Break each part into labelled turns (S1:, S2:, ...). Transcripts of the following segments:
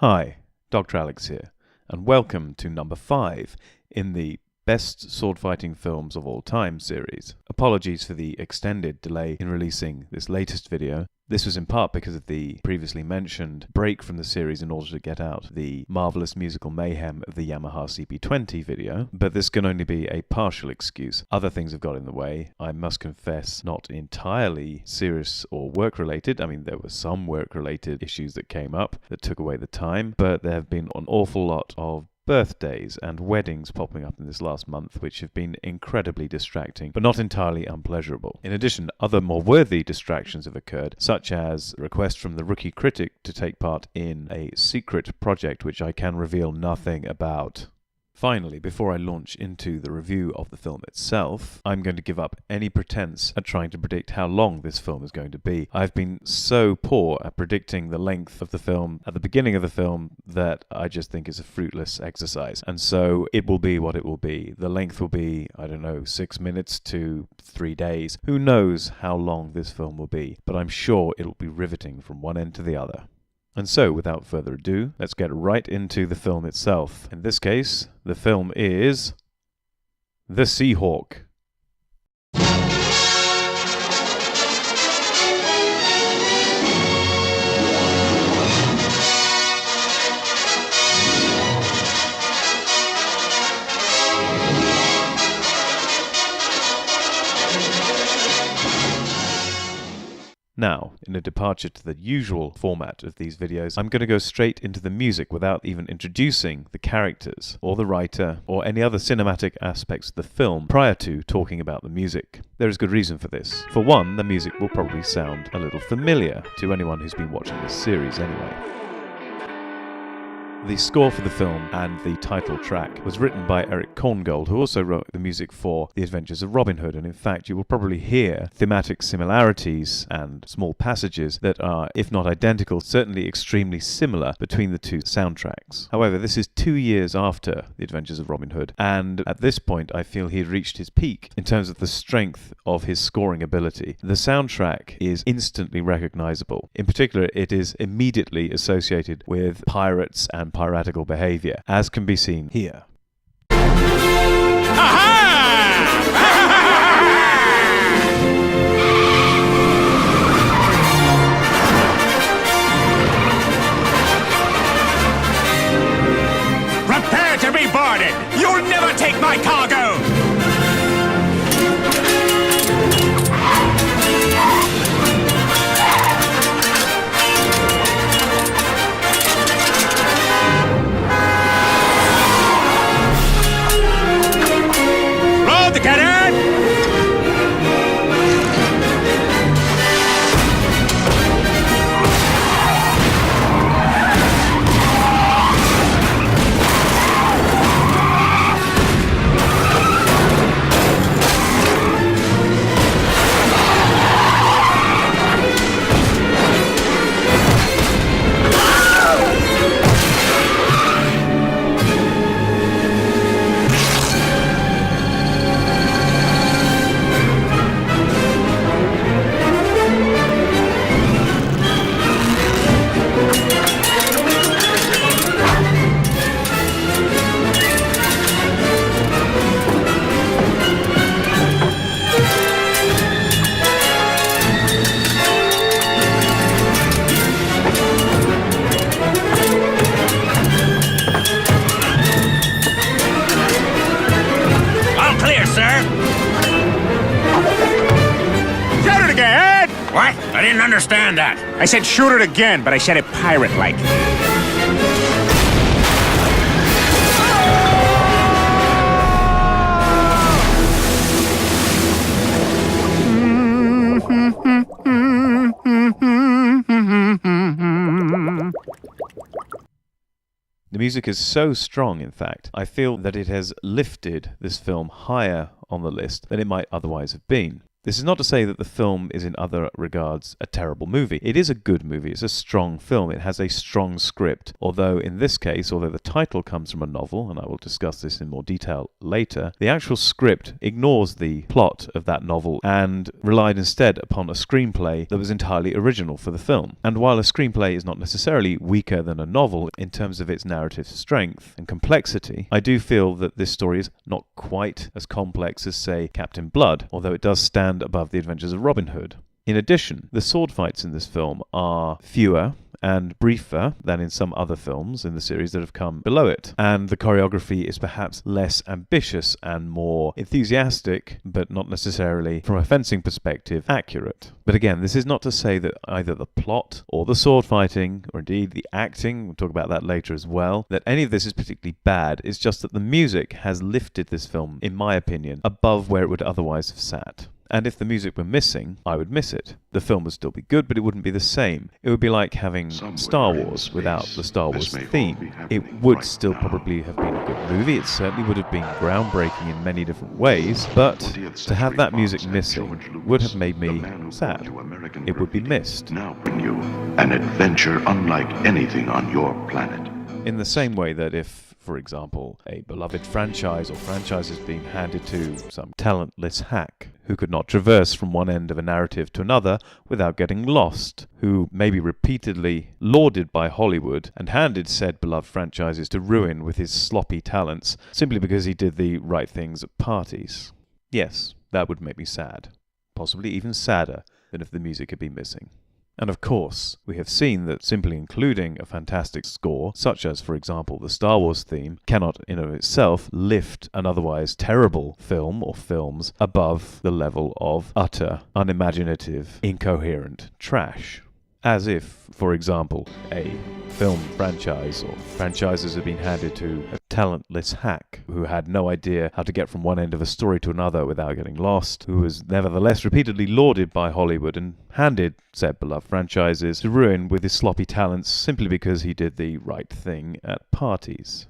S1: Hi, Dr. Alex here, and welcome to number 5 in the Best Sword Fighting Films of All Time series. Apologies for the extended delay in releasing this latest video. This was in part because of the previously mentioned break from the series in order to get out the marvelous musical mayhem of the Yamaha CP20 video, but this can only be a partial excuse. Other things have got in the way. I must confess, not entirely serious or work-related. I mean, there were some work-related issues that came up that took away the time, but there have been an awful lot of birthdays and weddings popping up in this last month, which have been incredibly distracting, but not entirely unpleasurable. In addition, other more worthy distractions have occurred, such as a request from the rookie critic to take part in a secret project which I can reveal nothing about. Finally, before I launch into the review of the film itself, I'm going to give up any pretense at trying to predict how long this film is going to be. I've been so poor at predicting the length of the film at the beginning of the film that I just think it's a fruitless exercise. And so it will be what it will be. The length will be, I don't know, 6 minutes to 3 days. Who knows how long this film will be, but I'm sure it'll be riveting from one end to the other. And so, without further ado, let's get right into the film itself. In this case, the film is The Seahawk. Now, in a departure to the usual format of these videos, I'm going to go straight into the music without even introducing the characters, or the writer, or any other cinematic aspects of the film prior to talking about the music. There is good reason for this. For one, the music will probably sound a little familiar to anyone who's been watching this series anyway. The score for the film and the title track was written by Eric Korngold, who also wrote the music for The Adventures of Robin Hood, and in fact you will probably hear thematic similarities and small passages that are, if not identical, certainly extremely similar between the two soundtracks. However, this is 2 years after The Adventures of Robin Hood, and at this point I feel he had reached his peak in terms of the strength of his scoring ability. The soundtrack is instantly recognizable. In particular, it is immediately associated with pirates and piratical behavior, as can be seen here.
S2: Prepare to be boarded! You'll never take my cargo!
S3: What? I didn't understand that.
S2: I said shoot it again, but I said it pirate-like.
S1: The music is so strong, in fact, I feel that it has lifted this film higher on the list than it might otherwise have been. This is not to say that the film is in other regards a terrible movie. It is a good movie. It's a strong film. It has a strong script. Although in this case, although the title comes from a novel, and I will discuss this in more detail later, the actual script ignores the plot of that novel and relied instead upon a screenplay that was entirely original for the film. And while a screenplay is not necessarily weaker than a novel in terms of its narrative strength and complexity, I do feel that this story is not quite as complex as, say, Captain Blood, although it does stand above the adventures of Robin Hood. In addition, the sword fights in this film are fewer and briefer than in some other films in the series that have come below it, and the choreography is perhaps less ambitious and more enthusiastic, but not necessarily, from a fencing perspective, accurate. But again, this is not to say that either the plot or the sword fighting, or indeed the acting, we'll talk about that later as well, that any of this is particularly bad. It's just that the music has lifted this film, in my opinion, above where it would otherwise have sat. And if the music were missing, I would miss it. The film would still be good, but it wouldn't be the same. It would be like having Star Wars without the Star Wars theme. It would still probably have been a good movie. It certainly would have been groundbreaking in many different ways, but to have that music missing would have made me sad. It would be missed.
S4: Now bring you an adventure unlike anything on your planet.
S1: In the same way that if, for example, a beloved franchise or franchise is being handed to some talentless hack who could not traverse from one end of a narrative to another without getting lost, who may be repeatedly lauded by Hollywood and handed said beloved franchises to ruin with his sloppy talents simply because he did the right things at parties. Yes, that would make me sad. Possibly even sadder than if the music had been missing. And of course, we have seen that simply including a fantastic score, such as, for example, the Star Wars theme, cannot in and of itself lift an otherwise terrible film or films above the level of utter, unimaginative, incoherent trash. As if, for example, a film franchise or franchises have been handed to a talentless hack who had no idea how to get from one end of a story to another without getting lost, who was nevertheless repeatedly lauded by Hollywood and handed said beloved franchises to ruin with his sloppy talents simply because he did the right thing at parties.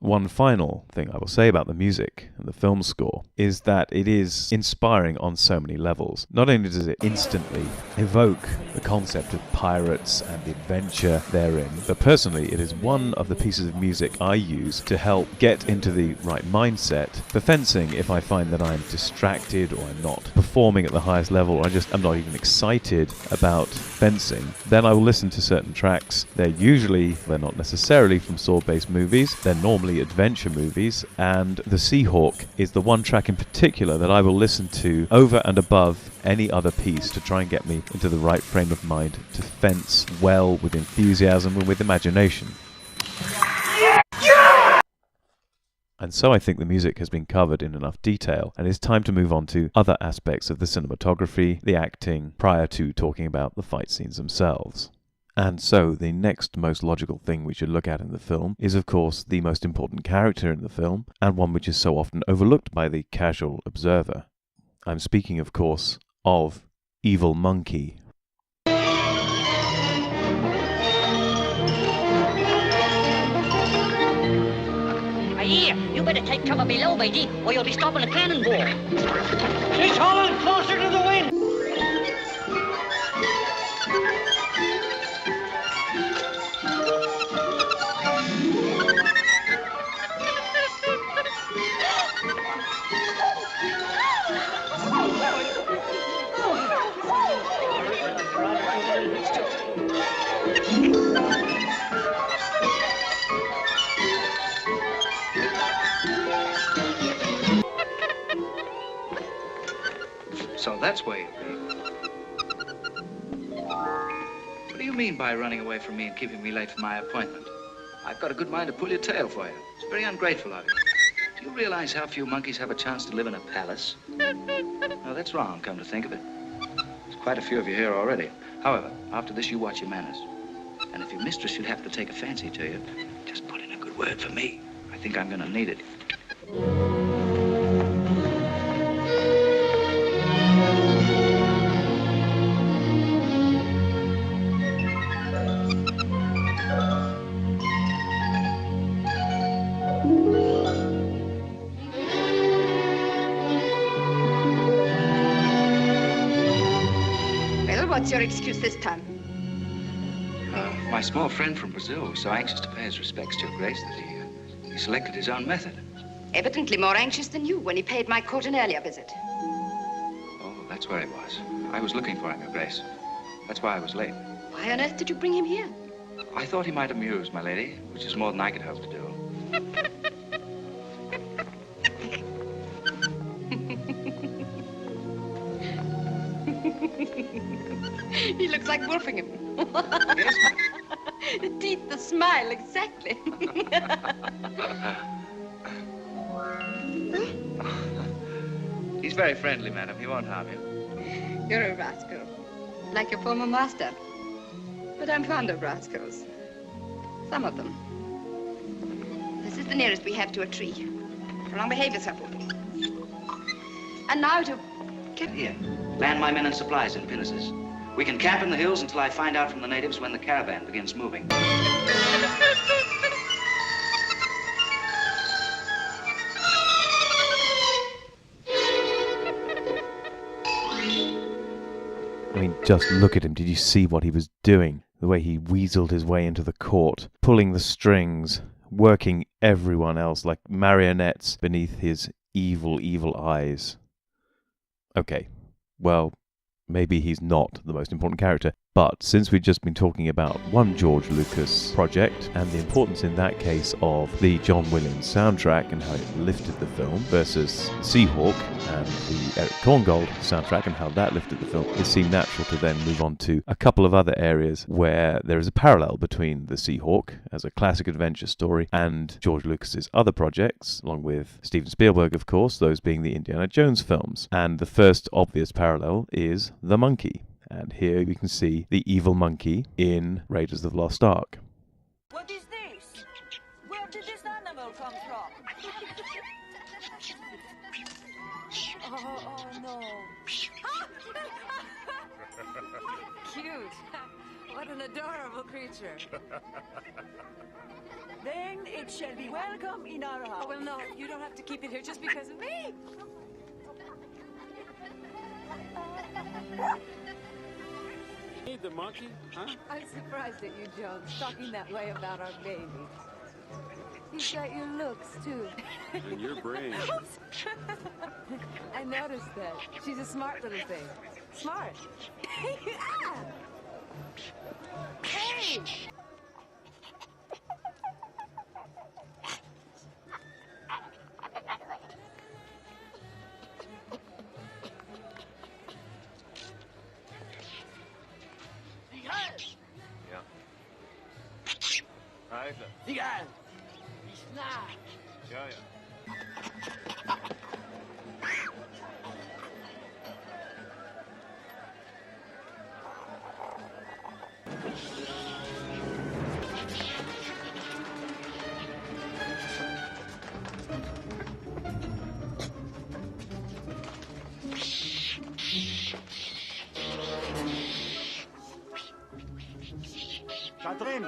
S1: One final thing I will say about the music and the film score is that it is inspiring on so many levels. Not only does it instantly evoke the concept of pirates and the adventure therein, but personally it is one of the pieces of music I use to help get into the right mindset for fencing if I find that I'm distracted or I'm not performing at the highest level or I'm not even excited about fencing. Then I will listen to certain tracks. They're not necessarily from sword-based movies. They're normally adventure movies, and The Seahawk is the one track in particular that I will listen to over and above any other piece to try and get me into the right frame of mind to fence well with enthusiasm and with imagination. And so I think the music has been covered in enough detail, and it's time to move on to other aspects of the cinematography, the acting, prior to talking about the fight scenes themselves. And so, the next most logical thing we should look at in the film is, of course, the most important character in the film, and one which is so often overlooked by the casual observer. I'm speaking, of course, of Evil Monkey.
S5: Here, you better take cover below, matey, or you'll be stopping a cannonball. She's hauling closer to the wind.
S6: So that's where you'll be. What do you mean by running away from me and keeping me late for my appointment? I've got a good mind to pull your tail for you. It's very ungrateful of you. Do you realize how few monkeys have a chance to live in a palace? No, that's wrong, come to think of it. There's quite a few of you here already. However, after this, you watch your manners. And if your mistress should have to take a fancy to you, just put in a good word for me. I think I'm gonna need it.
S7: What's your excuse this time?
S6: My small friend from Brazil was so anxious to pay his respects to Your Grace that he selected his own method.
S7: Evidently more anxious than you when he paid my court an earlier visit.
S6: Oh, that's where he was. I was looking for him, Your Grace. That's why I was late.
S7: Why on earth did you bring him here?
S6: I thought he might amuse, my lady, which is more than I could hope to do.
S7: He looks like Wolfingham.
S6: Yes,
S7: The teeth, the smile, exactly.
S6: He's very friendly, madam. He won't harm you.
S7: You're a rascal, like your former master. But I'm fond of rascals. Some of them. This is the nearest we have to a tree. Prolonged behavior, sir. And now to...
S6: Get here. Land my men and supplies in pinnaces. We can camp in the hills until I find out from the natives when the caravan begins moving.
S1: I mean, just look at him. Did you see what he was doing? The way he weaseled his way into the court, pulling the strings, working everyone else like marionettes beneath his evil, evil eyes. Okay, well, maybe he's not the most important character, but since we've just been talking about one George Lucas project and the importance in that case of the John Williams soundtrack and how it lifted the film versus Seahawk and the Eric Korngold soundtrack and how that lifted the film, it seemed natural to then move on to a couple of other areas where there is a parallel between the Seahawk as a classic adventure story and George Lucas's other projects, along with Steven Spielberg, of course, those being the Indiana Jones films. And the first obvious parallel is the monkey. And here we can see the evil monkey in Raiders of the Lost Ark.
S8: What is this? Where did this animal come from? Oh no. Cute. What an adorable creature. Then it shall be welcome in our house. Oh, well, no, you don't have to keep it here just because of me.
S9: Need the monkey, huh?
S8: I'm surprised at you, Jones, talking that way about our baby. He's got your looks, too.
S9: And your brain.
S8: I noticed that. She's a smart little thing. Smart. Hey!
S9: Egal! Ja, ja.
S2: Da drin!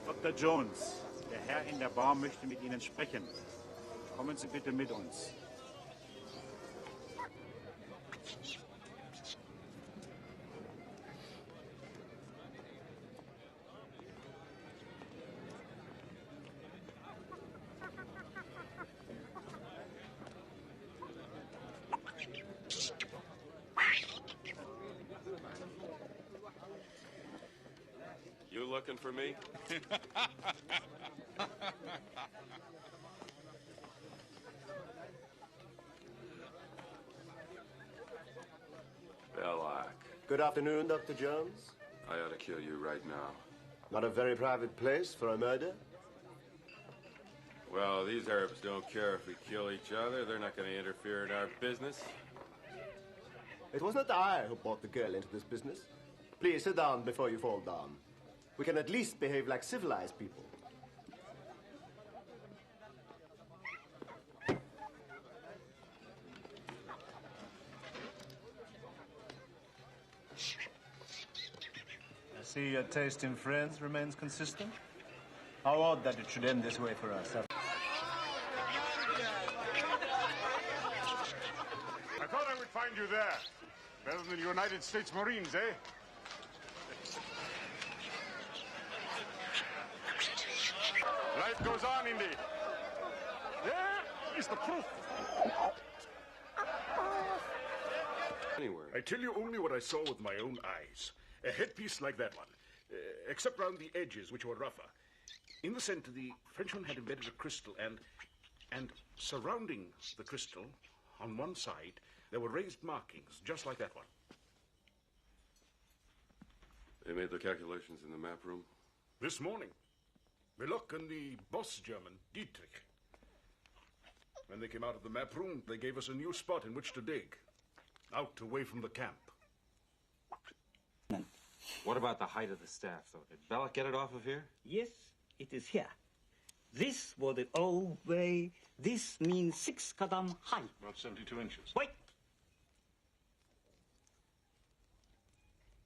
S2: Dr. Jones, der Herr in der Bar möchte mit Ihnen sprechen. Kommen Sie bitte mit uns.
S9: You looking for me? Belloc.
S10: Good afternoon, Dr. Jones.
S9: I ought to kill you right now.
S10: Not a very private place for a murder?
S9: Well, these Arabs don't care if we kill each other. They're not going to interfere in our business.
S10: It was not I who brought the girl into this business. Please sit down before you fall down. We can at least behave like civilized people.
S2: I see your taste in friends remains consistent. How odd that it should end this way for us. find you there. Better than the United States Marines, eh? Life goes on, Indy. There is the proof.
S9: Anywhere.
S11: I tell you only what I saw with my own eyes. A headpiece like that one, except round the edges, which were rougher. In the center, the Frenchman had embedded a crystal, and surrounding the crystal, on one side, there were raised markings, just like that one.
S9: They made the calculations in the map room?
S11: This morning. Belloc and the boss German, Dietrich. When they came out of the map room, they gave us a new spot in which to dig. Out, away from the camp.
S12: What about the height of the staff, though? Did Belloc get it off of here?
S13: Yes, it is here. This was the old way. This means 6 kadam high.
S11: About 72 inches.
S13: Wait!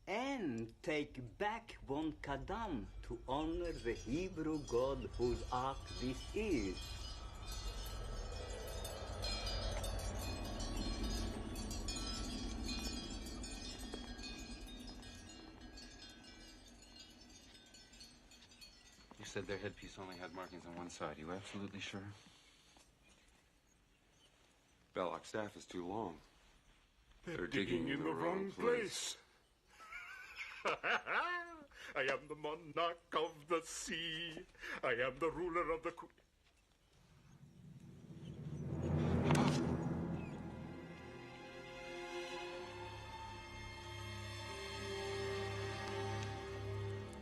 S13: And take back 1 kadam to honor the Hebrew god whose ark this is.
S12: You said their headpiece only had markings on one side. You absolutely sure?
S9: Belloc's staff is too long.
S11: They're digging in the wrong place. I am the monarch of the sea. I am the ruler of the...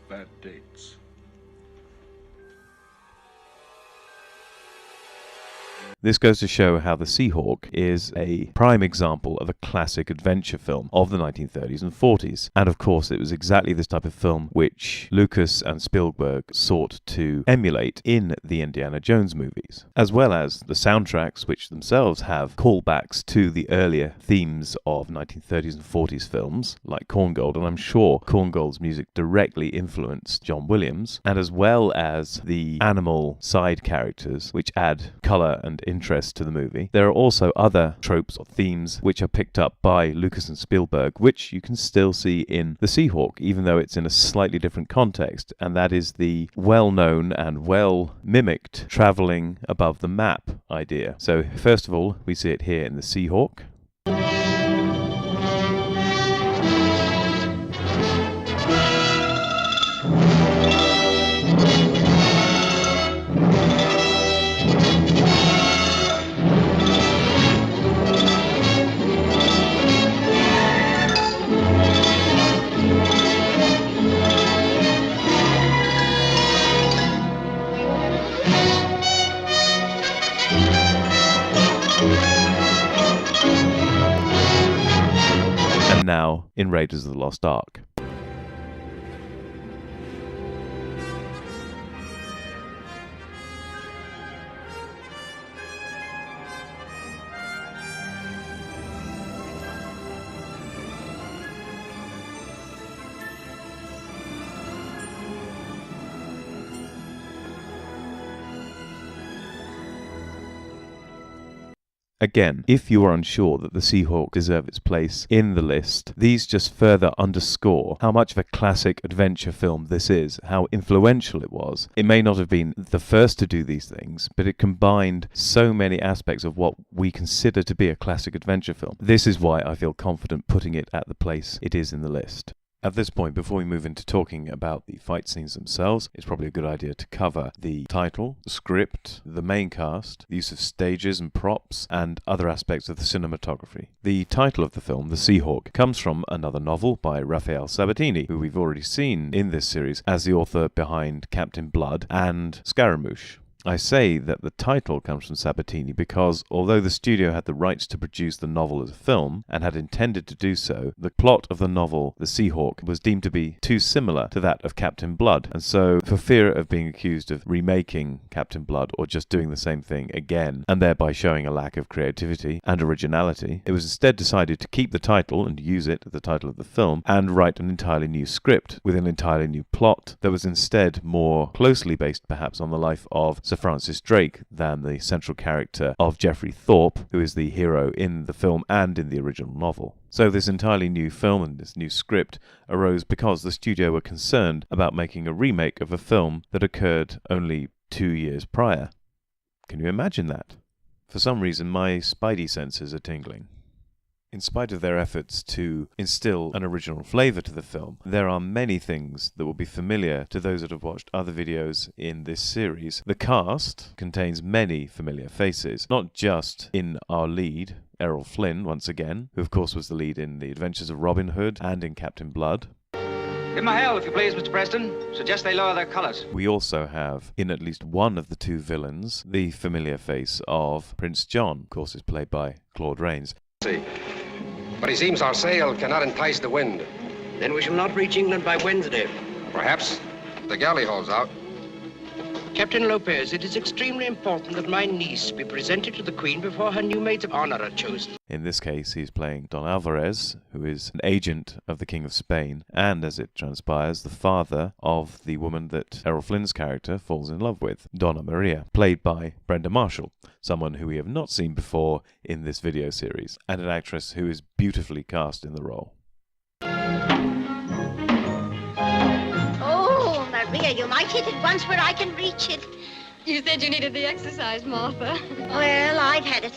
S11: Bad dates.
S1: This goes to show how The Seahawk is a prime example of a classic adventure film of the 1930s and 40s. And of course, it was exactly this type of film which Lucas and Spielberg sought to emulate in the Indiana Jones movies, as well as the soundtracks, which themselves have callbacks to the earlier themes of 1930s and 40s films, like Korngold, and I'm sure Korngold's music directly influenced John Williams, and as well as the animal side characters, which add colour and interest to the movie. There are also other tropes or themes which are picked up by Lucas and Spielberg, which you can still see in The Seahawk, even though it's in a slightly different context, and that is the well-known and well-mimicked travelling above the map idea. So first of all, we see it here in The Seahawk. Now in Raiders of the Lost Ark. Again, if you are unsure that The Seahawk deserves its place in the list, these just further underscore how much of a classic adventure film this is, how influential it was. It may not have been the first to do these things, but it combined so many aspects of what we consider to be a classic adventure film. This is why I feel confident putting it at the place it is in the list. At this point, before we move into talking about the fight scenes themselves, it's probably a good idea to cover the title, the script, the main cast, the use of stages and props, and other aspects of the cinematography. The title of the film, The Seahawk, comes from another novel by Raphael Sabatini, who we've already seen in this series as the author behind Captain Blood and Scaramouche. I say that the title comes from Sabatini because, although the studio had the rights to produce the novel as a film, and had intended to do so, the plot of the novel, The Seahawk, was deemed to be too similar to that of Captain Blood, and so, for fear of being accused of remaking Captain Blood, or just doing the same thing again, and thereby showing a lack of creativity and originality, it was instead decided to keep the title, and use it as the title of the film, and write an entirely new script, with an entirely new plot, that was instead more closely based perhaps on the life of Sir Sir Francis Drake than the central character of Geoffrey Thorpe, who is the hero in the film and in the original novel. So this entirely new film and this new script arose because the studio were concerned about making a remake of a film that occurred only 2 years prior. Can you imagine that? For some reason, my spidey senses are tingling. In spite of their efforts to instill an original flavour to the film, there are many things that will be familiar to those that have watched other videos in this series. The cast contains many familiar faces, not just in our lead, Errol Flynn, once again, who of course was the lead in The Adventures of Robin Hood and in Captain Blood.
S6: Give them a hell, if you please, Mr. Preston. Suggest they lower their colours.
S1: We also have, in at least one of the two villains, the familiar face of Prince John. Of course, is played by Claude Rains.
S14: But it seems our sail cannot entice the wind.
S15: Then we shall not reach England by Wednesday.
S14: Perhaps the galley holds out.
S15: Captain Lopez, it is extremely important that my niece be presented to the Queen before her new maids of honor are chosen.
S1: In this case, he's playing Don Alvarez, who is an agent of the King of Spain, and, as it transpires, the father of the woman that Errol Flynn's character falls in love with, Donna Maria, played by Brenda Marshall, someone who we have not seen before in this video series, and an actress who is beautifully cast in the role.
S5: Oh, Maria, you might hit it once where I can reach it.
S7: You said you needed the exercise, Martha.
S5: Well, I've had it.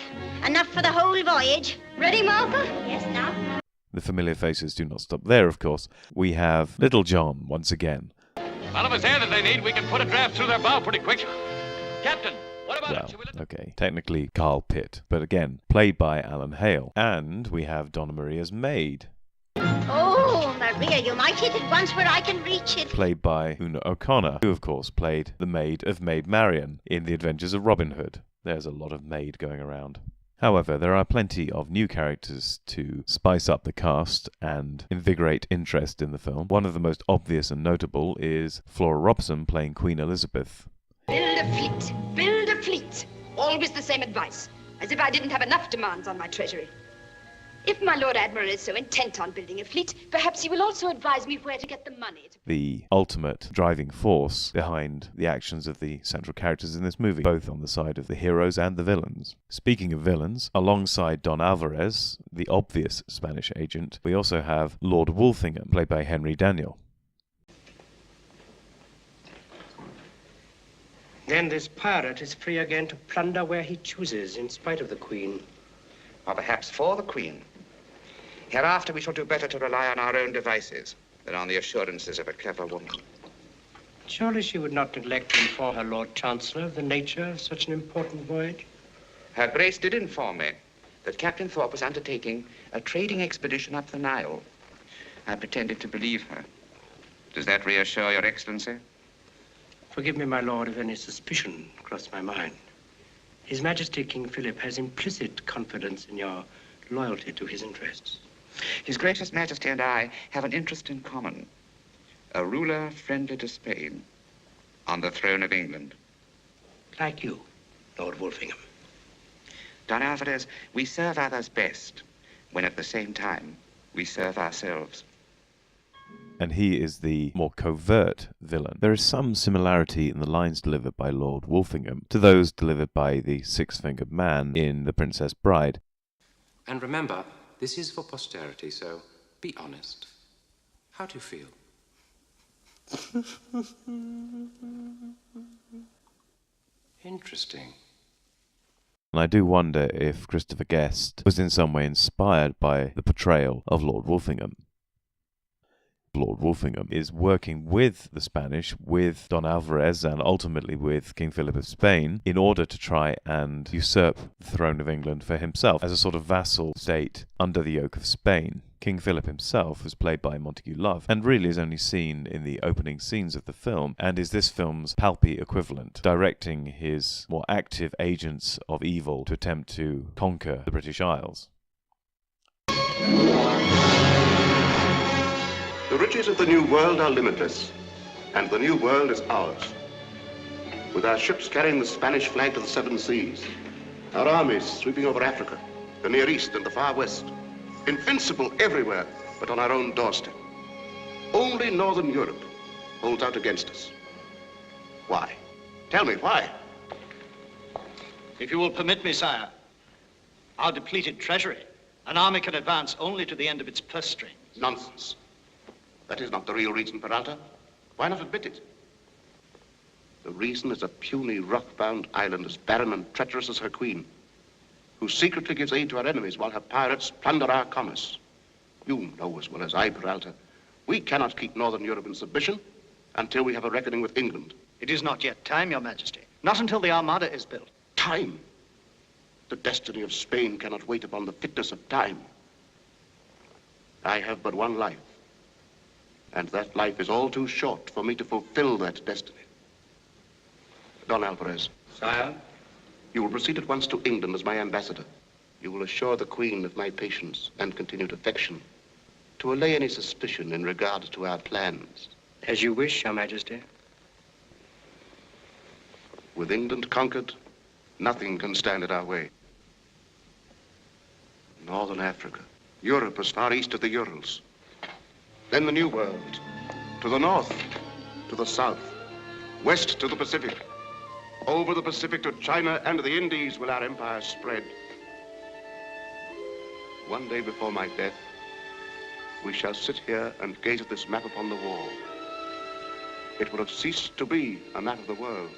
S5: Enough for the whole voyage.
S7: Ready, Martha?
S5: Yes, now.
S1: The familiar faces do not stop there, of course. We have Little John once again.
S3: All of us air that they need, we can put a draft through their bow pretty quick. Captain, what about
S1: Well, okay, technically Carl Pitt, but again, played by Alan Hale. And we have Donna Maria's maid.
S5: Oh, Maria, you might hit it once where I can reach it.
S1: Played by Una O'Connor, who of course played the maid of Maid Marian in The Adventures of Robin Hood. There's a lot of maid going around. However, there are plenty of new characters to spice up the cast and invigorate interest in the film. One of the most obvious and notable is Flora Robson playing Queen Elizabeth.
S7: Build a fleet. Build a fleet. Always the same advice. As if I didn't have enough demands on my treasury. If my Lord Admiral is so intent on building a fleet, perhaps he will also advise me where to get the money.
S1: The ultimate driving force behind the actions of the central characters in this movie, both on the side of the heroes and the villains. Speaking of villains, alongside Don Alvarez, the obvious Spanish agent, we also have Lord Wolfingham, played by Henry Daniell.
S15: Then this pirate is free again to plunder where he chooses, in spite of the Queen.
S6: Or perhaps for the Queen. Hereafter we shall do better to rely on our own devices than on the assurances of a clever woman.
S15: Surely she would not neglect to inform her Lord Chancellor of the nature of such an important voyage?
S6: Her Grace did inform me that Captain Thorpe was undertaking a trading expedition up the Nile. I pretended to believe her. Does that reassure your Excellency?
S15: Forgive me, my lord, if any suspicion crossed my mind. His Majesty King Philip has implicit confidence in your loyalty to his interests.
S6: His Gracious Majesty and I have an interest in common. A ruler friendly to Spain on the throne of England.
S15: Like you, Lord Wolfingham.
S6: Don Alvarez, we serve others best when at the same time we serve ourselves.
S1: And he is the more covert villain. There is some similarity in the lines delivered by Lord Wolfingham to those delivered by the Six-Fingered Man in The Princess Bride.
S16: And remember, this is for posterity, so be honest. How do you feel? Interesting.
S1: And I do wonder if Christopher Guest was in some way inspired by the portrayal of Lord Wolfingham. Lord Wolfingham is working with the Spanish, with Don Alvarez, and ultimately with King Philip of Spain, in order to try and usurp the throne of England for himself as a sort of vassal state under the yoke of Spain. King Philip himself was played by Montague Love, and really is only seen in the opening scenes of the film, and is this film's palpy equivalent, directing his more active agents of evil to attempt to conquer the British Isles.
S4: The riches of the New World are limitless, and the New World is ours. With our ships carrying the Spanish flag to the seven seas, our armies sweeping over Africa, the Near East and the Far West, invincible everywhere but on our own doorstep. Only Northern Europe holds out against us. Why? Tell me, why?
S17: If you will permit me, sire, our depleted treasury, an army can advance only to the end of its purse strings.
S4: Nonsense. That is not the real reason, Peralta. Why not admit it? The reason is a puny, rock-bound island as barren and treacherous as her queen, who secretly gives aid to our enemies while her pirates plunder our commerce. You know as well as I, Peralta, we cannot keep Northern Europe in submission until we have a reckoning with England.
S17: It is not yet time, Your Majesty. Not until the Armada is built.
S4: Time? The destiny of Spain cannot wait upon the fitness of time. I have but one life, and that life is all too short for me to fulfill that destiny. Don Alvarez.
S17: Sire?
S4: You will proceed at once to England as my ambassador. You will assure the Queen of my patience and continued affection, to allay any suspicion in regard to our plans.
S15: As you wish, Your Majesty.
S4: With England conquered, nothing can stand in our way. Northern Africa, Europe as far east as the Urals. Then the New World, to the north, to the south, west to the Pacific. Over the Pacific to China and the Indies will our empire spread. One day before my death, we shall sit here and gaze at this map upon the wall. It will have ceased to be a map of the world.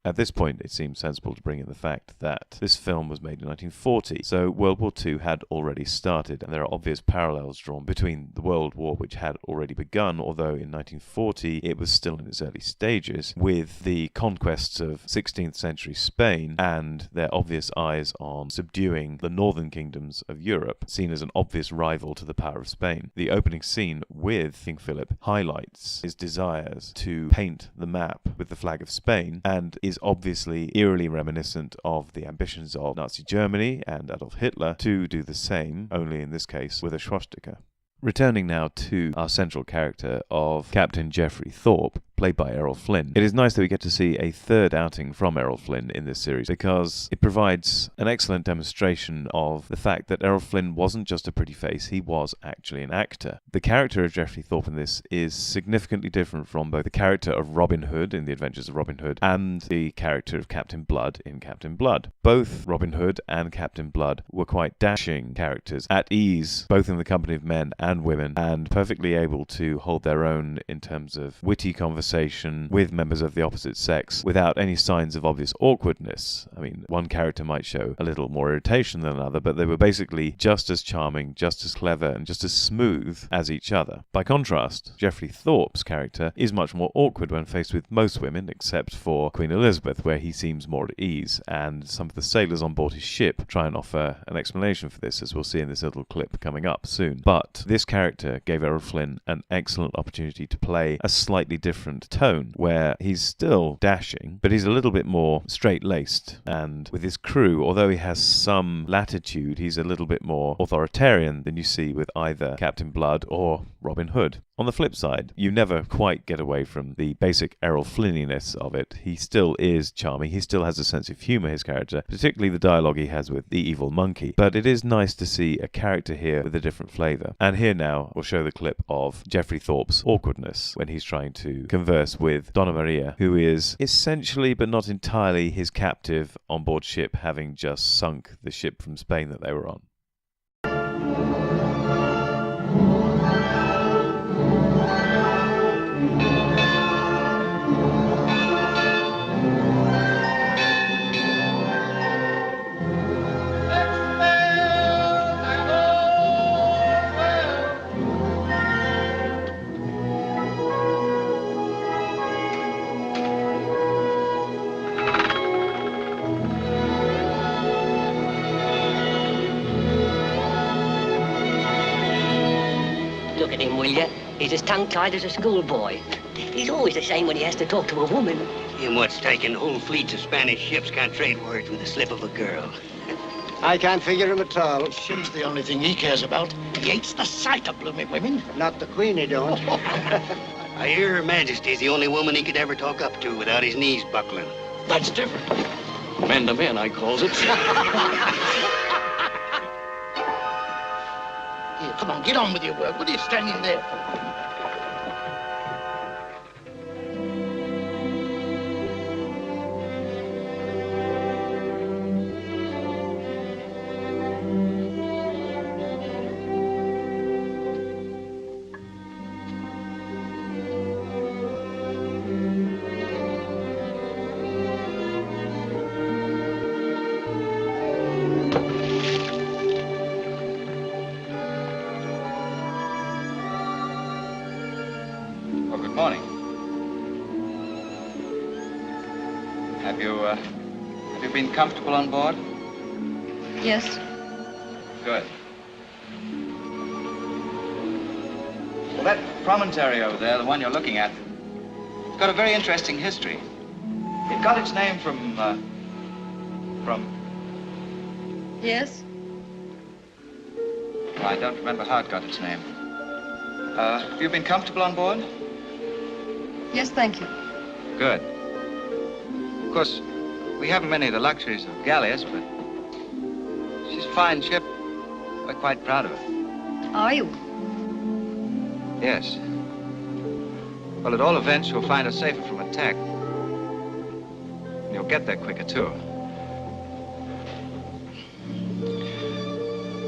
S1: At this point, it seems sensible to bring in the fact that this film was made in 1940, so World War II had already started, and there are obvious parallels drawn between the World War, which had already begun, although in 1940 it was still in its early stages, with the conquests of 16th century Spain and their obvious eyes on subduing the northern kingdoms of Europe, seen as an obvious rival to the power of Spain. The opening scene with King Philip highlights his desires to paint the map with the flag of Spain, and is obviously eerily reminiscent of the ambitions of Nazi Germany and Adolf Hitler to do the same, only in this case with a swastika. Returning now to our central character of Captain Geoffrey Thorpe, played by Errol Flynn. It is nice that we get to see a third outing from Errol Flynn in this series, because it provides an excellent demonstration of the fact that Errol Flynn wasn't just a pretty face, he was actually an actor. The character of Geoffrey Thorpe in this is significantly different from both the character of Robin Hood in The Adventures of Robin Hood and the character of Captain Blood in Captain Blood. Both Robin Hood and Captain Blood were quite dashing characters, at ease both in the company of men and women, and perfectly able to hold their own in terms of witty conversation with members of the opposite sex without any signs of obvious awkwardness. I mean, one character might show a little more irritation than another, but they were basically just as charming, just as clever, and just as smooth as each other. By contrast, Geoffrey Thorpe's character is much more awkward when faced with most women, except for Queen Elizabeth, where he seems more at ease, and some of the sailors on board his ship try and offer an explanation for this, as we'll see in this little clip coming up soon. But this character gave Errol Flynn an excellent opportunity to play a slightly different tone, where he's still dashing, but he's a little bit more straight-laced, and with his crew, although he has some latitude, he's a little bit more authoritarian than you see with either Captain Blood or Robin Hood. On the flip side, you never quite get away from the basic Errol Flynniness of it. He still is charming, he still has a sense of humour, his character, particularly the dialogue he has with the evil monkey, but it is nice to see a character here with a different flavour. And here now, we'll show the clip of Geoffrey Thorpe's awkwardness when he's trying to converse with Donna Maria, who is essentially, but not entirely, his captive on board ship, having just sunk the ship from Spain that they were on.
S5: Look at him, will you? He's as tongue-tied as a schoolboy. He's always the same when he has to talk to a woman.
S18: Him what's taken whole fleets of Spanish ships can't trade words with the slip of a girl.
S19: I can't figure him at all.
S18: Ship's the only thing he cares about. He hates the sight of blooming women.
S19: Not the Queen, he don't.
S18: I hear Her Majesty's the only woman he could ever talk up to without his knees buckling.
S17: That's different. Man to man, I calls it.
S18: Here, come on, get on with your work. What are you standing there?
S6: Well, good morning. Have you been comfortable on board?
S7: Yes.
S6: Good. Well, that promontory over there, the one you're looking at, it's got a very interesting history. It got its name from...
S7: Yes?
S6: Well, I don't remember how it got its name. Have you been comfortable on board?
S7: Yes, thank you.
S6: Good. Of course, we haven't many of the luxuries of galleys, but she's a fine ship. We're quite proud of her.
S7: Are you?
S6: Yes. Well, at all events, you'll find her safer from attack. And you'll get there quicker, too.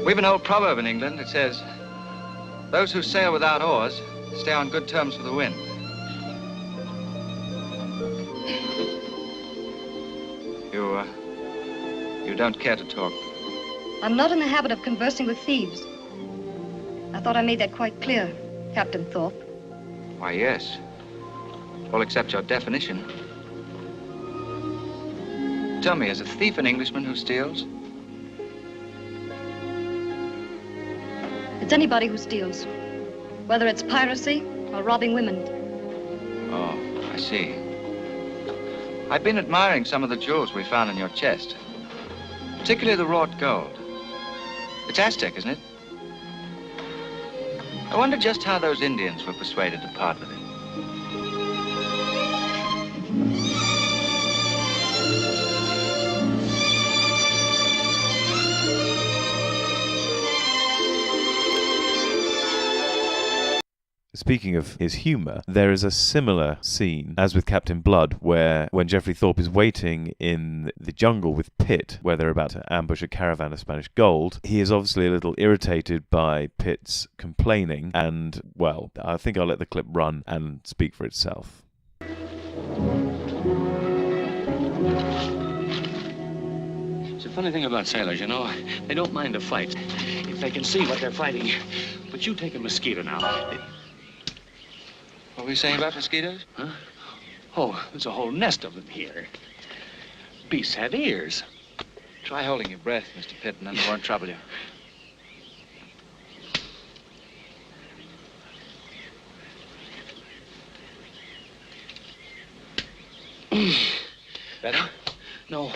S6: We've an old proverb in England that says, those who sail without oars stay on good terms with the wind. You don't care to talk?
S7: I'm not in the habit of conversing with thieves. I thought I made that quite clear, Captain Thorpe.
S6: Why, yes. All except your definition. Tell me, is a thief an Englishman who steals?
S7: It's anybody who steals, whether it's piracy or robbing women.
S6: Oh, I see. I've been admiring some of the jewels we found in your chest, particularly the wrought gold. It's Aztec, isn't it? I wonder just how those Indians were persuaded to part with it.
S1: Speaking of his humour, there is a similar scene as with Captain Blood, where when Geoffrey Thorpe is waiting in the jungle with Pitt, where they're about to ambush a caravan of Spanish gold, he is obviously a little irritated by Pitt's complaining, and, well, I think I'll let the clip run and speak for itself.
S15: It's a funny thing about sailors, you know. They don't mind a fight if they can see what they're fighting. But you take a mosquito now.
S6: What were we saying about mosquitoes?
S15: Huh? Oh, there's a whole nest of them here. Beasts have ears.
S6: Try holding your breath, Mr. Pitt, and then they won't trouble you. Better?
S15: No,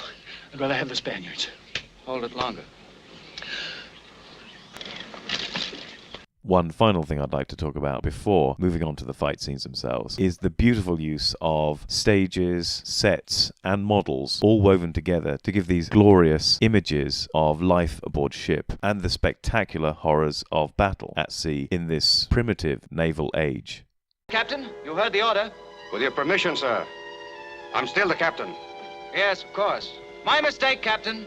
S15: I'd rather have the Spaniards.
S6: Hold it longer.
S1: One final thing I'd like to talk about before moving on to the fight scenes themselves is the beautiful use of stages, sets, and models all woven together to give these glorious images of life aboard ship and the spectacular horrors of battle at sea in this primitive naval age.
S6: Captain, you heard the order.
S14: With your permission, sir. I'm still the captain.
S6: Yes, of course. My mistake, Captain.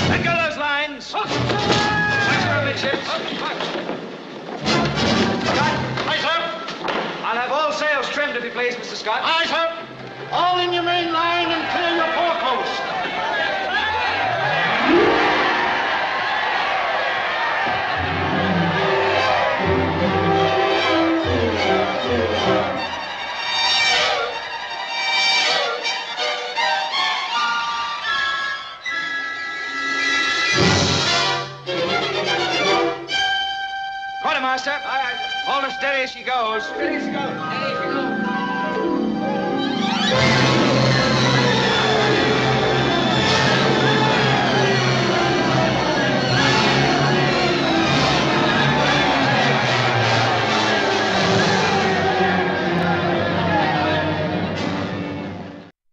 S6: Let go those lines. Watch your amidships. Scott, aye, sir. I'll have all sails trimmed, if you please, Mr. Scott.
S19: Aye, sir. All in your main line and clear your forepost.
S6: Quartermaster. Aye, aye. Hold her steady as she goes. Steady as she goes. Steady as she goes.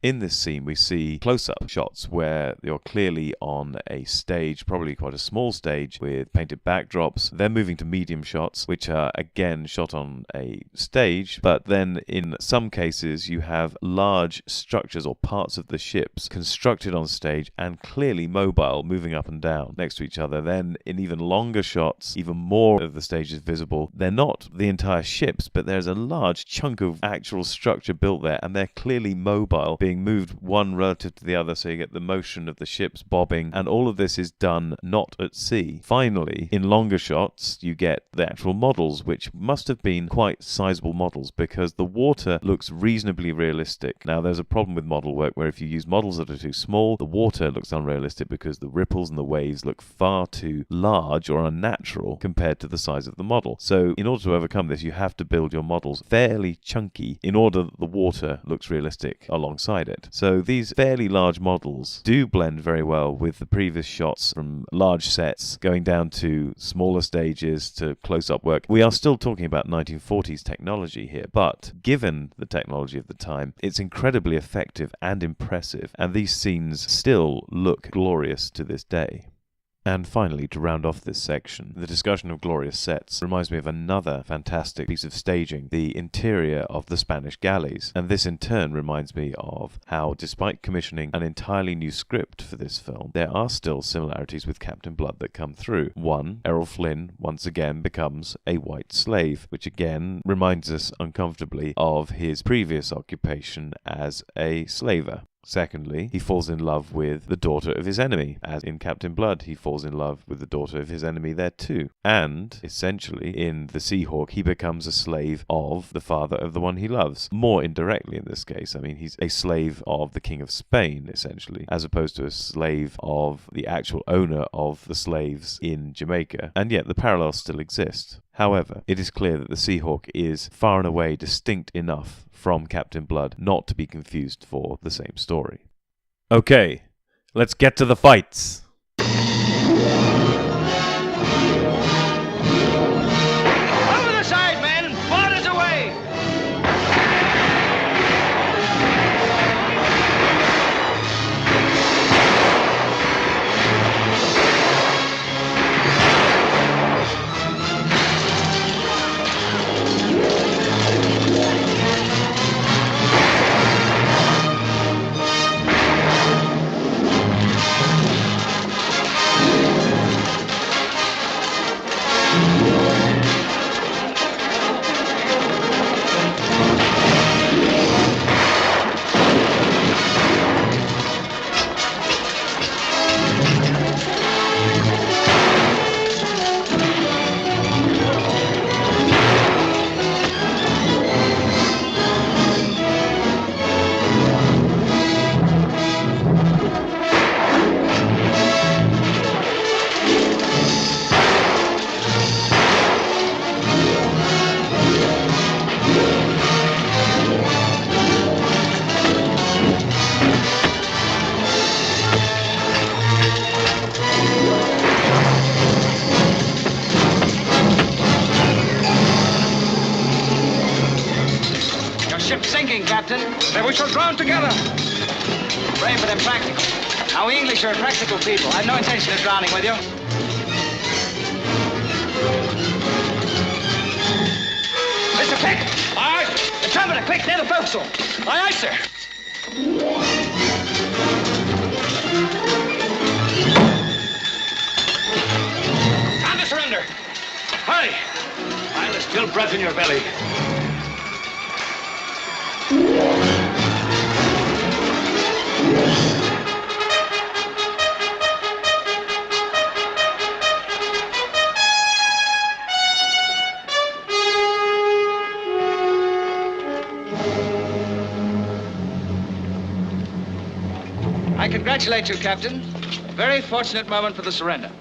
S1: In this scene, we see close-up shots where you're clearly on a stage, probably quite a small stage, with painted backdrops. Then moving to medium shots, which are again shot on a stage, but then in some cases you have large structures or parts of the ships constructed on stage and clearly mobile, moving up and down next to each other. Then in even longer shots, even more of the stage is visible. They're not the entire ships, but there's a large chunk of actual structure built there, and they're clearly mobile, being being moved one relative to the other, so you get the motion of the ships bobbing, and all of this is done not at sea. Finally, in longer shots, you get the actual models, which must have been quite sizable models, because the water looks reasonably realistic. Now, there's a problem with model work where if you use models that are too small, the water looks unrealistic because the ripples and the waves look far too large or unnatural compared to the size of the model. So in order to overcome this, you have to build your models fairly chunky in order that the water looks realistic alongside it. So these fairly large models do blend very well with the previous shots, from large sets going down to smaller stages to close-up work. We are still talking about 1940s technology here, but given the technology of the time, it's incredibly effective and impressive, and these scenes still look glorious to this day. And finally, to round off this section, the discussion of glorious sets reminds me of another fantastic piece of staging, the interior of the Spanish galleys. And this in turn reminds me of how, despite commissioning an entirely new script for this film, there are still similarities with Captain Blood that come through. One, Errol Flynn once again becomes a white slave, which again reminds us uncomfortably of his previous occupation as a slaver. Secondly, he falls in love with the daughter of his enemy. As in Captain Blood, he falls in love with the daughter of his enemy there too. And, essentially, in The Seahawk, he becomes a slave of the father of the one he loves. More indirectly in this case. I mean, he's a slave of the King of Spain, essentially, as opposed to a slave of the actual owner of the slaves in Jamaica. And yet, the parallels still exist. However, it is clear that the Seahawk is far and away distinct enough from Captain Blood not to be confused for the same story. Okay, let's get to the fights.
S19: Over the side, men! Borders away!
S17: Captain. Then we shall drown together. Brave but impractical. Now, we English are practical people. I've no intention of drowning with you. Mr. Pick! Aye? The trumpeter, quick, near the forecastle. Aye, aye, sir. Time to surrender. Hurry. While there's still breath in your belly. I congratulate you, Captain. Very fortunate moment for the surrender.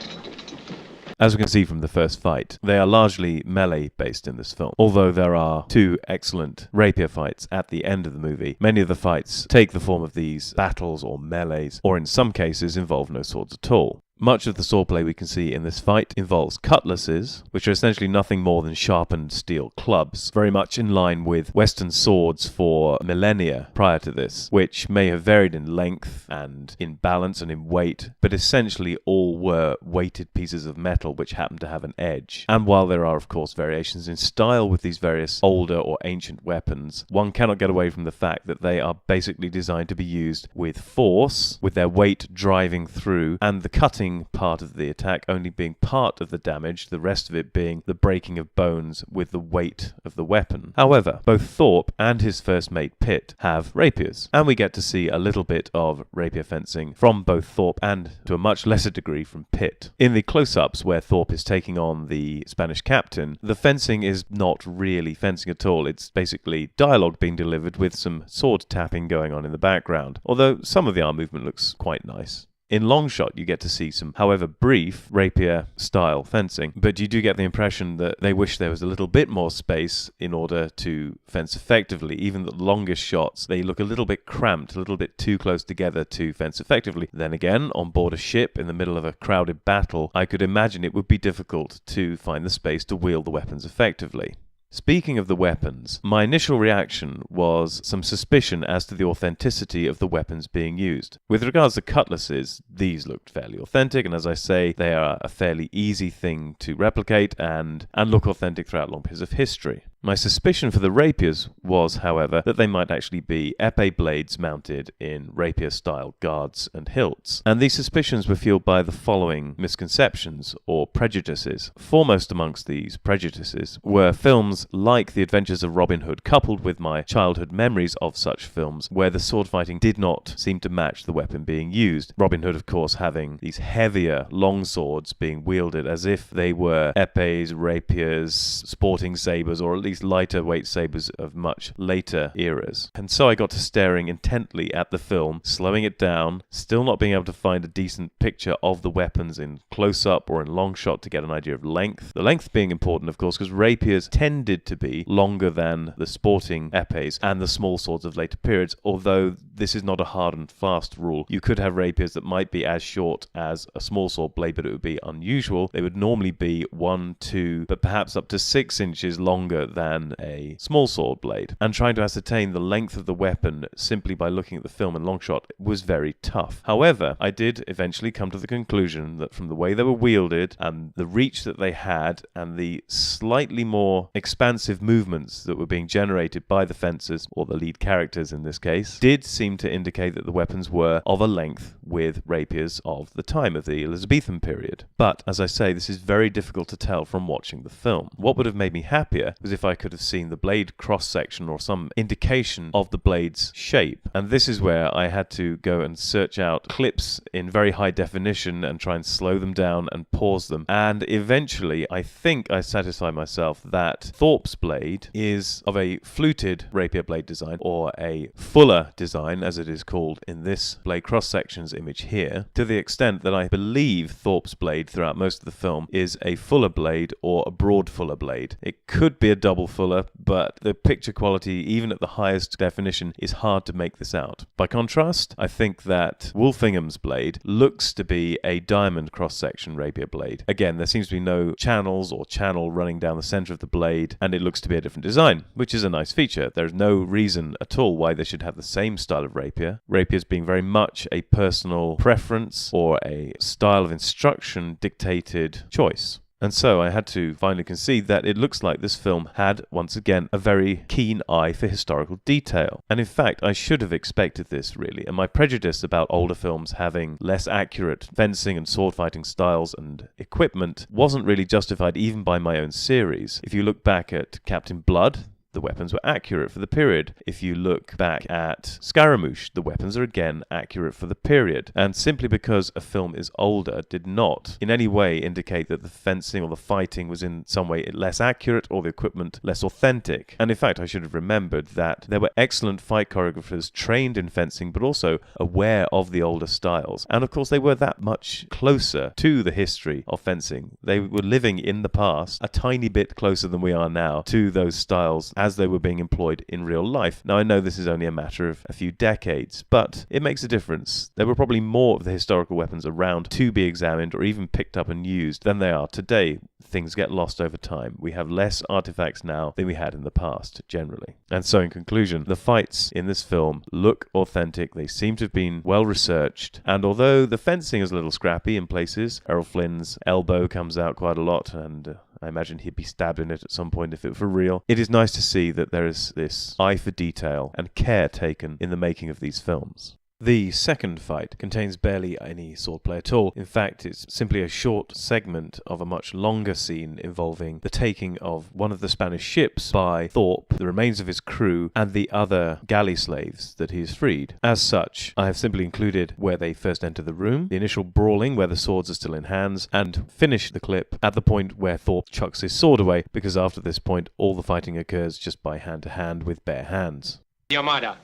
S1: As we can see from the first fight, they are largely melee-based in this film. Although there are two excellent rapier fights at the end of the movie, many of the fights take the form of these battles or melees, or in some cases involve no swords at all. Much of the swordplay we can see in this fight involves cutlasses, which are essentially nothing more than sharpened steel clubs, very much in line with Western swords for millennia prior to this, which may have varied in length and in balance and in weight, but essentially all were weighted pieces of metal which happen to have an edge. And while there are, of course, variations in style with these various older or ancient weapons, one cannot get away from the fact that they are basically designed to be used with force, with their weight driving through, and the cutting being part of the attack only being part of the damage, the rest of it being the breaking of bones with the weight of the weapon. However, both Thorpe and his first mate Pitt have rapiers, and we get to see a little bit of rapier fencing from both Thorpe and, to a much lesser degree, from Pitt. In the close-ups where Thorpe is taking on the Spanish captain, the fencing is not really fencing at all. It's basically dialogue being delivered with some sword tapping going on in the background, although some of the arm movement looks quite nice. In long shot, you get to see some, however brief, rapier-style fencing, but you do get the impression that they wish there was a little bit more space in order to fence effectively. Even the longest shots, they look a little bit cramped, a little bit too close together to fence effectively. Then again, on board a ship in the middle of a crowded battle, I could imagine it would be difficult to find the space to wield the weapons effectively. Speaking of the weapons, my initial reaction was some suspicion as to the authenticity of the weapons being used. With regards to cutlasses, these looked fairly authentic, and as I say, they are a fairly easy thing to replicate and look authentic throughout long periods of history. My suspicion for the rapiers was, however, that they might actually be épée blades mounted in rapier-style guards and hilts. And these suspicions were fueled by the following misconceptions or prejudices. Foremost amongst these prejudices were films like The Adventures of Robin Hood, coupled with my childhood memories of such films where the sword fighting did not seem to match the weapon being used. Robin Hood, of course, having these heavier long swords being wielded as if they were épées, rapiers, sporting sabers, or at least lighter weight sabers of much later eras. And so I got to staring intently at the film, slowing it down, still not being able to find a decent picture of the weapons in close-up or in long shot to get an idea of length. The length being important, of course, because rapiers tended to be longer than the sporting épées and the small swords of later periods, although this is not a hard and fast rule. You could have rapiers that might be as short as a small sword blade, but it would be unusual. They would normally be 1, 2, but perhaps up to 6 inches longer than a small sword blade. And trying to ascertain the length of the weapon simply by looking at the film in long shot was very tough. However, I did eventually come to the conclusion that from the way they were wielded and the reach that they had and the slightly more expansive movements that were being generated by the fencers, or the lead characters in this case, did seem to indicate that the weapons were of a length with rapiers of the time of the Elizabethan period. But, as I say, this is very difficult to tell from watching the film. What would have made me happier was if I could have seen the blade cross-section or some indication of the blade's shape. And this is where I had to go and search out clips in very high definition and try and slow them down and pause them. And eventually, I think I satisfied myself that Thorpe's blade is of a fluted rapier blade design, or a fuller design, as it is called in this blade cross-sections image here, to the extent that I believe Thorpe's blade throughout most of the film is a fuller blade or a broad fuller blade. It could be a double fuller, but the picture quality, even at the highest definition, is hard to make this out. By contrast, I think that Wolfingham's blade looks to be a diamond cross-section rapier blade. Again, there seems to be no channels or channel running down the center of the blade, and it looks to be a different design, which is a nice feature. There's no reason at all why they should have the same style of rapier. Rapiers being very much a personal preference or a style of instruction dictated choice. And so I had to finally concede that it looks like this film had, once again, a very keen eye for historical detail. And in fact, I should have expected this, really. And my prejudice about older films having less accurate fencing and sword fighting styles and equipment wasn't really justified even by my own series. If you look back at Captain Blood, the weapons were accurate for the period. If you look back at Scaramouche, the weapons are again accurate for the period. And simply because a film is older did not in any way indicate that the fencing or the fighting was in some way less accurate or the equipment less authentic. And in fact, I should have remembered that there were excellent fight choreographers trained in fencing, but also aware of the older styles. And of course, they were that much closer to the history of fencing. They were living in the past a tiny bit closer than we are now to those styles as they were being employed in real life. Now, I know this is only a matter of a few decades, but it makes a difference. There were probably more of the historical weapons around to be examined or even picked up and used than they are today. Things get lost over time. We have less artifacts now than we had in the past, generally. And so, in conclusion, the fights in this film look authentic. They seem to have been well researched. And although the fencing is a little scrappy in places, Errol Flynn's elbow comes out quite a lot, and I imagine he'd be stabbed in it at some point if it were for real. It is nice to see that there is this eye for detail and care taken in the making of these films. The second fight contains barely any swordplay at all. In fact, it's simply a short segment of a much longer scene involving the taking of one of the Spanish ships by Thorpe, the remains of his crew, and the other galley slaves that he has freed. As such, I have simply included where they first enter the room, the initial brawling where the swords are still in hands, and finish the clip at the point where Thorpe chucks his sword away, because after this point all the fighting occurs just by hand to hand with bare hands.
S15: The Armada.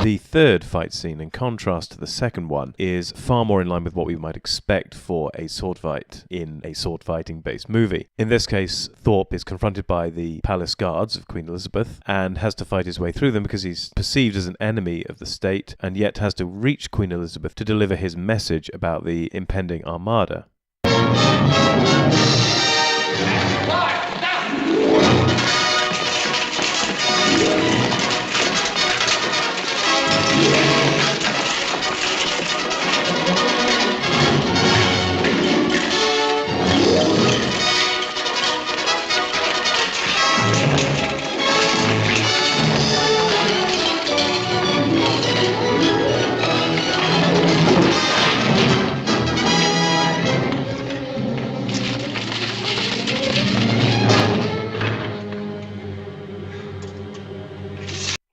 S1: The third fight scene, in contrast to the second one, is far more in line with what we might expect for a sword fight in a sword fighting based movie. In this case, Thorpe is confronted by the palace guards of Queen Elizabeth and has to fight his way through them because he's perceived as an enemy of the state and yet has to reach Queen Elizabeth to deliver his message about the impending armada.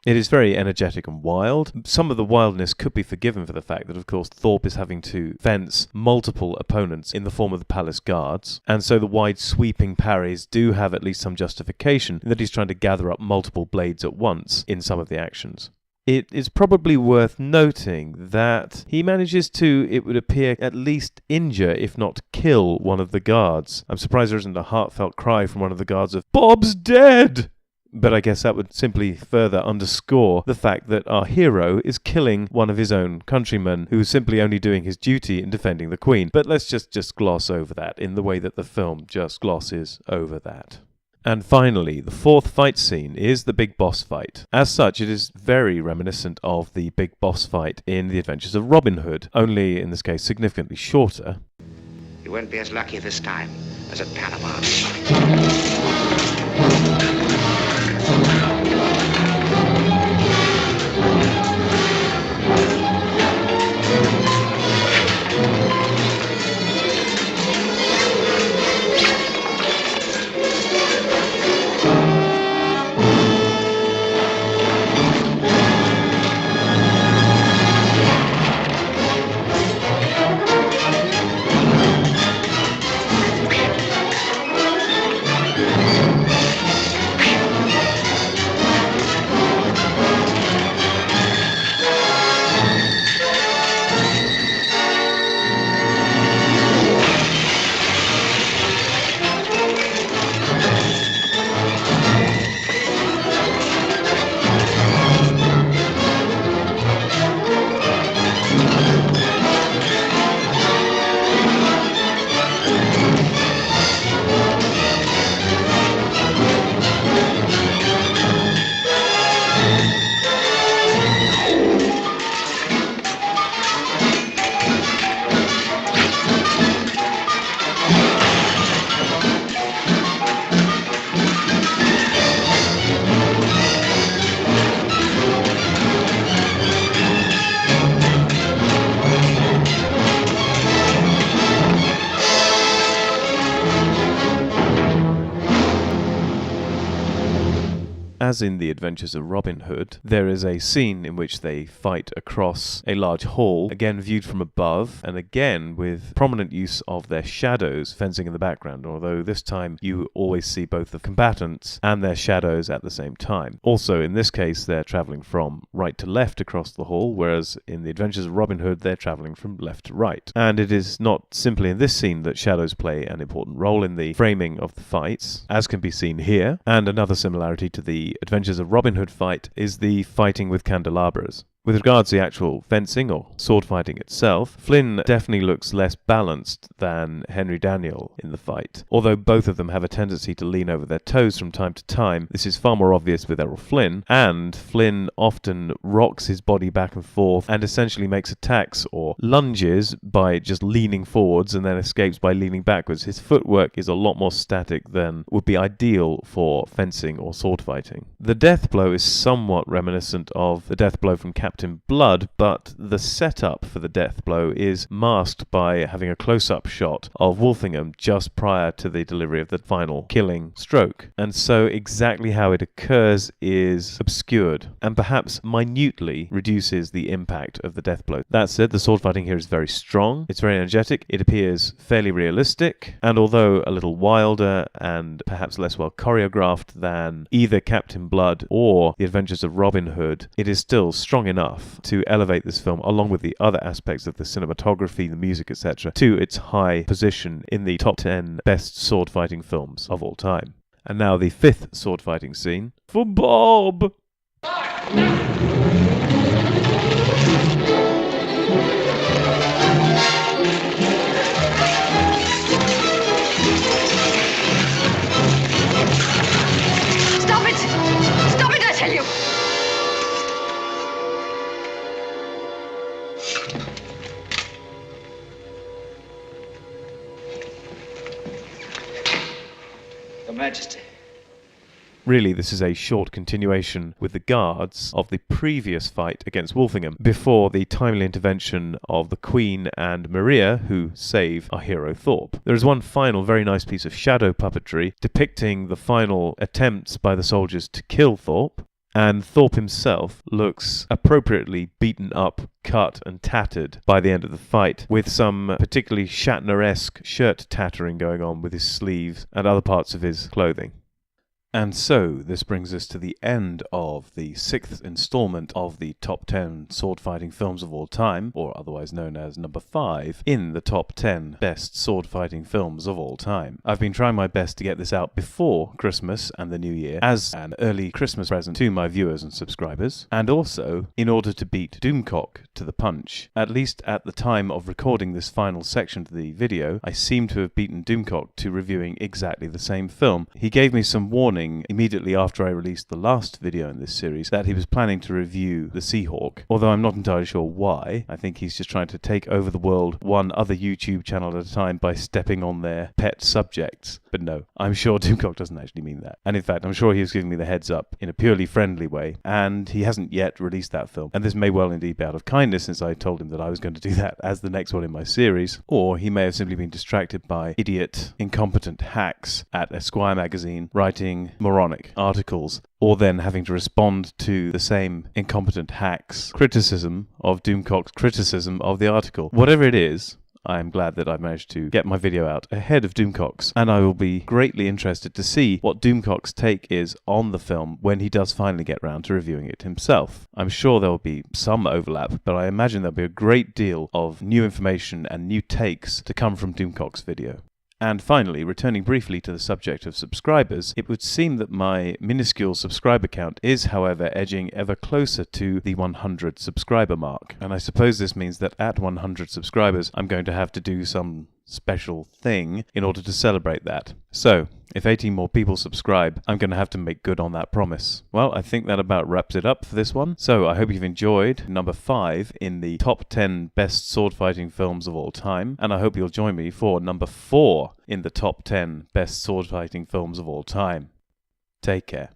S1: It is very energetic and wild. Some of the wildness could be forgiven for the fact that, of course, Thorpe is having to fence multiple opponents in the form of the palace guards, and so the wide sweeping parries do have at least some justification in that he's trying to gather up multiple blades at once in some of the actions. It is probably worth noting that he manages to, it would appear, at least injure, if not kill, one of the guards. I'm surprised there isn't a heartfelt cry from one of the guards of, "Bob's dead!" But I guess that would simply further underscore the fact that our hero is killing one of his own countrymen who is simply only doing his duty in defending the Queen. But let's just gloss over that in the way that the film just glosses over that. And finally, the fourth fight scene is the big boss fight. As such, it is very reminiscent of the big boss fight in The Adventures of Robin Hood, only in this case significantly shorter.
S18: You won't be as lucky this time as at Panama.
S1: As in The Adventures of Robin Hood, there is a scene in which they fight across a large hall, again viewed from above, and again with prominent use of their shadows fencing in the background, although this time you always see both the combatants and their shadows at the same time. Also, in this case, they're travelling from right to left across the hall, whereas in The Adventures of Robin Hood, they're travelling from left to right. And it is not simply in this scene that shadows play an important role in the framing of the fights, as can be seen here, and another similarity to the Adventures of Robin Hood fight is the fighting with candelabras. With regards to the actual fencing or sword fighting itself, Flynn definitely looks less balanced than Henry Daniell in the fight. Although both of them have a tendency to lean over their toes from time to time, this is far more obvious with Errol Flynn, and Flynn often rocks his body back and forth and essentially makes attacks or lunges by just leaning forwards and then escapes by leaning backwards. His footwork is a lot more static than would be ideal for fencing or sword fighting. The death blow is somewhat reminiscent of the death blow from Captain Blood, but the setup for the death blow is masked by having a close-up shot of Walsingham just prior to the delivery of the final killing stroke. And so exactly how it occurs is obscured and perhaps minutely reduces the impact of the death blow. That said, the sword fighting here is very strong, it's very energetic, it appears fairly realistic, and although a little wilder and perhaps less well choreographed than either Captain Blood or The Adventures of Robin Hood, it is still strong enough to elevate this film, along with the other aspects of the cinematography, the music, etc., to its high position in the top 10 best sword fighting films of all time. And now the fifth sword fighting scene for Bob!
S7: Stop it! Stop it, I tell you!
S6: Your Majesty.
S1: Really, this is a short continuation with the guards of the previous fight against Walsingham, before the timely intervention of the Queen and Maria, who save our hero Thorpe. There is one final very nice piece of shadow puppetry depicting the final attempts by the soldiers to kill Thorpe, and Thorpe himself looks appropriately beaten up, cut and tattered by the end of the fight, with some particularly Shatner-esque shirt tattering going on with his sleeves and other parts of his clothing. And so, this brings us to the end of the 6th installment of the top 10 sword-fighting films of all time, or otherwise known as number 5, in the top 10 best sword-fighting films of all time. I've been trying my best to get this out before Christmas and the New Year, as an early Christmas present to my viewers and subscribers, and also in order to beat Doomcock to the punch. At least at the time of recording this final section of the video, I seem to have beaten Doomcock to reviewing exactly the same film. He gave me some warning immediately after I released the last video in this series that he was planning to review The Seahawk, although I'm not entirely sure why. I think he's just trying to take over the world one other YouTube channel at a time by stepping on their pet subjects. But no, I'm sure Doomcock doesn't actually mean that. And in fact, I'm sure he was giving me the heads up in a purely friendly way, and he hasn't yet released that film. And this may well indeed be out of kindness, since I told him that I was going to do that as the next one in my series, or he may have simply been distracted by idiot, incompetent hacks at Esquire magazine writing moronic articles, or then having to respond to the same incompetent hacks' criticism of Doomcock's criticism of the article. Whatever it is, I am glad that I managed to get my video out ahead of Doomcock's, and I will be greatly interested to see what Doomcock's take is on the film when he does finally get round to reviewing it himself. I'm sure there will be some overlap, but I imagine there'll be a great deal of new information and new takes to come from Doomcock's video. And finally, returning briefly to the subject of subscribers, it would seem that my minuscule subscriber count is, however, edging ever closer to the 100 subscriber mark. And I suppose this means that at 100 subscribers, I'm going to have to do some special thing in order to celebrate that. So, if 18 more people subscribe, I'm going to have to make good on that promise. Well, I think that about wraps it up for this one. So, I hope you've enjoyed number 5 in the top 10 best sword fighting films of all time, and I hope you'll join me for number 4 in the top 10 best sword fighting films of all time. Take care.